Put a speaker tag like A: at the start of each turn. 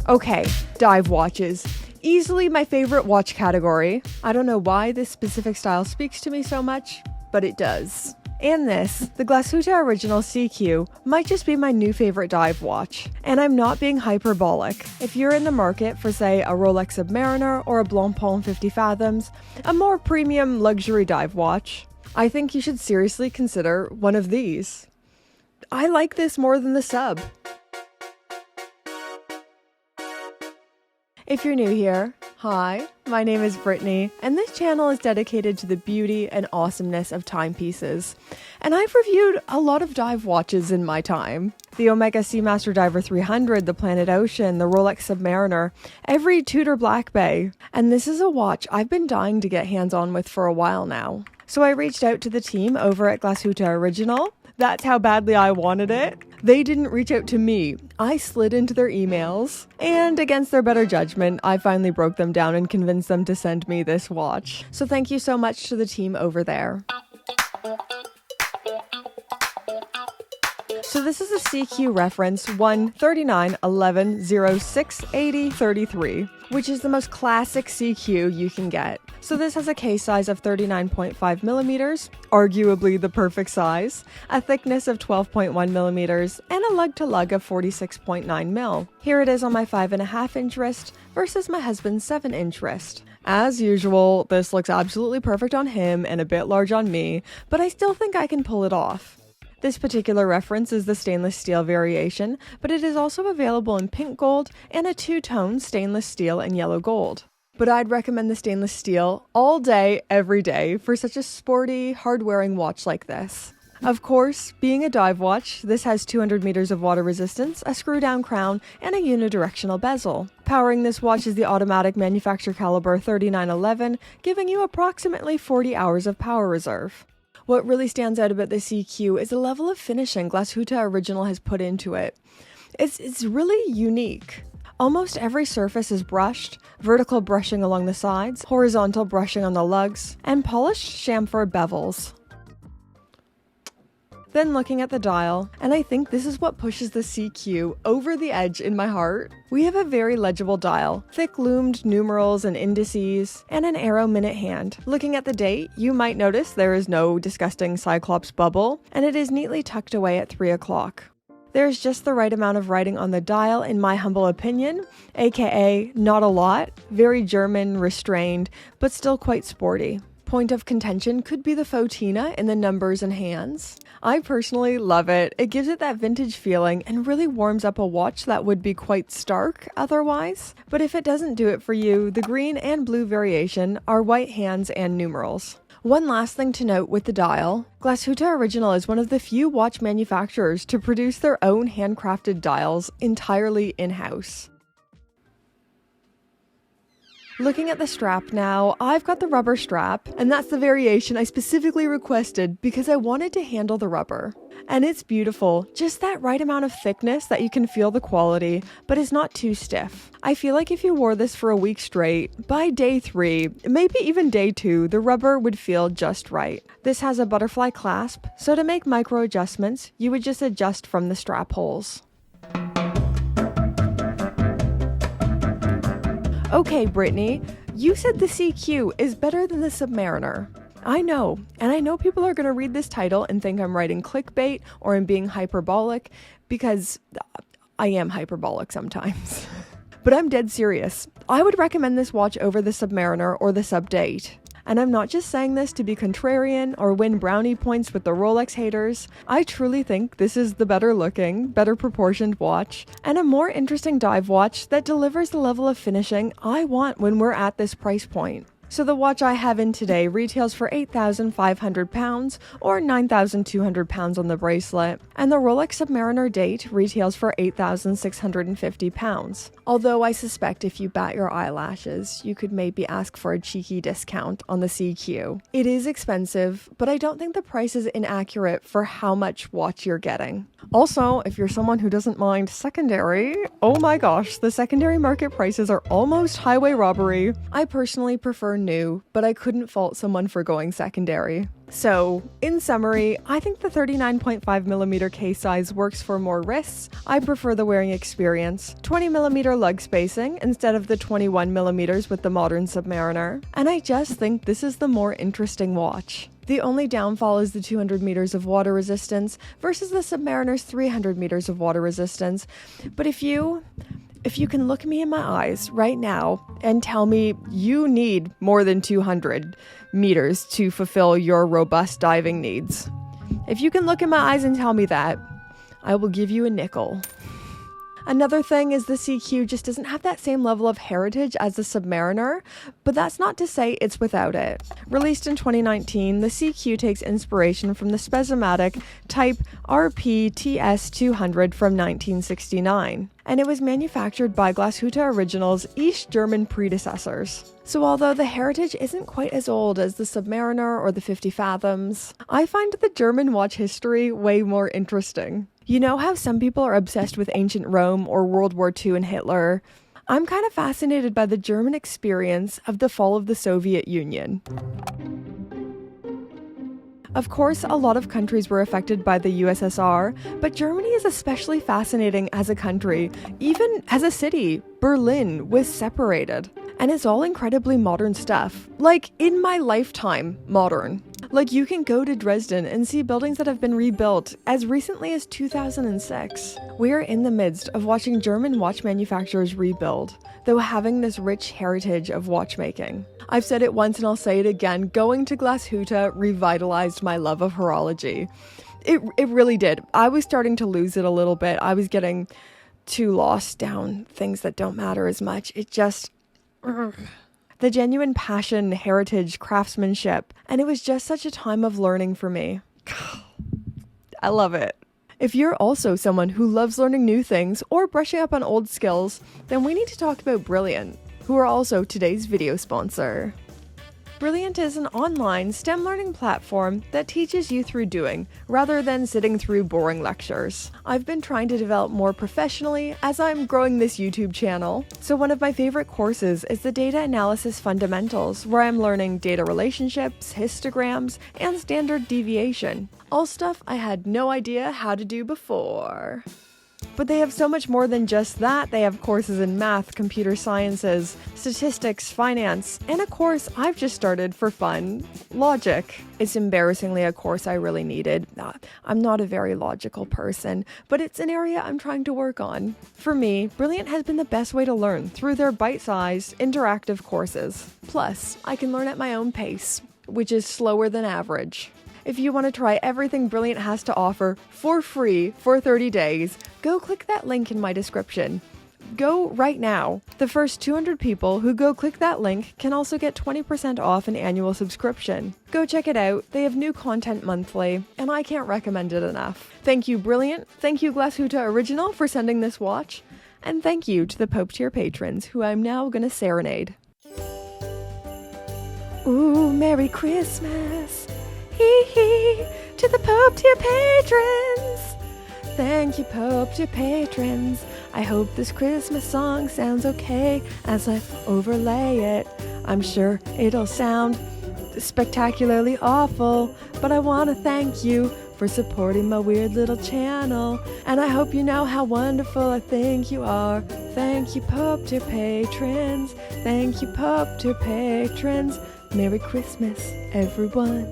A: Okay, dive watches. Easily my favorite watch category. I don't know why this specific style speaks to me so much, but it does. And this, the Glashutte Original SeaQ, might just be my new favorite dive watch. And I'm not being hyperbolic. If you're in the market for, say, a Rolex Submariner or a Blancpain 50 Fathoms, a more premium luxury dive watch, I think you should seriously consider one of these. I like this more than the Sub. If you're new here, hi, my name is Brittany, and this channel is dedicated to the beauty and awesomeness of timepieces. And I've reviewed a lot of dive watches in my time. The Omega Seamaster Diver 300, the Planet Ocean, the Rolex Submariner, every Tudor Black Bay. And this is a watch I've been dying to get hands-on with for a while now. So I reached out to the team over at Glashutte Original. That's how badly I wanted it. They didn't reach out to me. I slid into their emails, and against their better judgment, I finally broke them down and convinced them to send me this watch. So thank you so much to the team over there. So this is a SeaQ reference 13911068033, which is the most classic SeaQ you can get. So this has a case size of 39.5 millimeters, arguably the perfect size, a thickness of 12.1 millimeters, and a lug-to-lug of 46.9 mil. Here it is on my 5.5-inch wrist versus my husband's 7-inch wrist. As usual, this looks absolutely perfect on him and a bit large on me, but I still think I can pull it off. This particular reference is the stainless steel variation, but it is also available in pink gold and a two-tone stainless steel and yellow gold. But I'd recommend the stainless steel all day, every day for such a sporty, hard-wearing watch like this. Of course, being a dive watch, this has 200 meters of water resistance, a screw-down crown, and a unidirectional bezel. Powering this watch is the automatic manufacturer caliber 3911, giving you approximately 40 hours of power reserve. What really stands out about the SeaQ is the level of finishing Glashutte Original has put into it. It's really unique. Almost every surface is brushed, vertical brushing along the sides, horizontal brushing on the lugs, and polished chamfer bevels. Then looking at the dial, and I think this is what pushes the SeaQ over the edge in my heart. We have a very legible dial, thick loomed numerals and indices, and an arrow minute hand. Looking at the date, you might notice there is no disgusting Cyclops bubble, and it is neatly tucked away at 3 o'clock. There's just the right amount of writing on the dial in my humble opinion, aka not a lot, very German, restrained, but still quite sporty. Point of contention could be the Fotina in the numbers and hands. I personally love it. It gives it that vintage feeling and really warms up a watch that would be quite stark otherwise. But if it doesn't do it for you, the green and blue variation are white hands and numerals. One last thing to note with the dial, Glashutte Original is one of the few watch manufacturers to produce their own handcrafted dials entirely in-house. Looking at the strap now, I've got the rubber strap, and that's the variation I specifically requested because I wanted to handle the rubber. And it's beautiful, just that right amount of thickness that you can feel the quality, but it's not too stiff. I feel like if you wore this for a week straight, by day 3, maybe even day 2, the rubber would feel just right. This has a butterfly clasp, so to make micro adjustments, you would just adjust from the strap holes. Okay, Brittany, you said the SeaQ is better than the Submariner. I know, and I know people are going to read this title and think I'm writing clickbait or I'm being hyperbolic, because I am hyperbolic sometimes. But I'm dead serious. I would recommend this watch over the Submariner or the Sub-Date. And I'm not just saying this to be contrarian or win brownie points with the Rolex haters. I truly think this is the better looking, better proportioned watch, and a more interesting dive watch that delivers the level of finishing I want when we're at this price point. So the watch I have in today retails for £8,500 or £9,200 on the bracelet, and the Rolex Submariner Date retails for £8,650. Although I suspect if you bat your eyelashes, you could maybe ask for a cheeky discount on the SeaQ. It is expensive, but I don't think the price is inaccurate for how much watch you're getting. Also, if you're someone who doesn't mind secondary, oh my gosh, the secondary market prices are almost highway robbery. I personally prefer new, but I couldn't fault someone for going secondary. So, in summary, I think the 39.5mm case size works for more wrists. I prefer the wearing experience. 20mm lug spacing instead of the 21mm with the modern Submariner. And I just think this is the more interesting watch. The only downfall is the 200 meters of water resistance versus the Submariner's 300 meters of water resistance. But if you can look me in my eyes right now and tell me you need more than 200 meters to fulfill your robust diving needs, if you can look in my eyes and tell me that, I will give you a nickel. Another thing is the SeaQ just doesn't have that same level of heritage as the Submariner, but that's not to say it's without it. Released in 2019, the SeaQ takes inspiration from the Spasmatic Type RPTS200 from 1969, and it was manufactured by Glashutte Original's East German predecessors. So although the heritage isn't quite as old as the Submariner or the 50 Fathoms, I find the German watch history way more interesting. You know how some people are obsessed with ancient Rome or World War II and Hitler? I'm kind of fascinated by the German experience of the fall of the Soviet Union. Of course, a lot of countries were affected by the USSR, but Germany is especially fascinating as a country. Even as a city, Berlin was separated. And it's all incredibly modern stuff. Like, in my lifetime, modern. Like, you can go to Dresden and see buildings that have been rebuilt as recently as 2006. We are in the midst of watching German watch manufacturers rebuild, though having this rich heritage of watchmaking. I've said it once and I'll say it again, going to Glashutte revitalized my love of horology. It really did. I was starting to lose it a little bit. I was getting too lost down things that don't matter as much. It just... the genuine passion, heritage, craftsmanship, and it was just such a time of learning for me. I love it. If you're also someone who loves learning new things or brushing up on old skills, then we need to talk about Brilliant, who are also today's video sponsor. Brilliant is an online STEM learning platform that teaches you through doing, rather than sitting through boring lectures. I've been trying to develop more professionally as I'm growing this YouTube channel. So one of my favorite courses is the Data Analysis Fundamentals, where I'm learning data relationships, histograms, and standard deviation. All stuff I had no idea how to do before. But they have so much more than just that. They have courses in math, computer sciences, statistics, finance, and a course I've just started for fun, logic. It's embarrassingly a course I really needed. I'm not a very logical person, but it's an area I'm trying to work on. For me, Brilliant has been the best way to learn through their bite-sized, interactive courses. Plus, I can learn at my own pace, which is slower than average. If you want to try everything Brilliant has to offer for free for 30 days, go click that link in my description. Go right now. The first 200 people who go click that link can also get 20% off an annual subscription. Go check it out. They have new content monthly, and I can't recommend it enough. Thank you, Brilliant. Thank you, Glashutte Original, for sending this watch. And thank you to the Pope tier patrons, who I'm now gonna serenade. Ooh, Merry Christmas. Hee hee, to the Pope tier patrons. Thank you, Pope tier patrons. I hope this Christmas song sounds okay as I overlay it. I'm sure it'll sound spectacularly awful, but I want to thank you for supporting my weird little channel. And I hope you know how wonderful I think you are. Thank you, Pope tier patrons. Thank you, Pope tier patrons. Merry Christmas, everyone.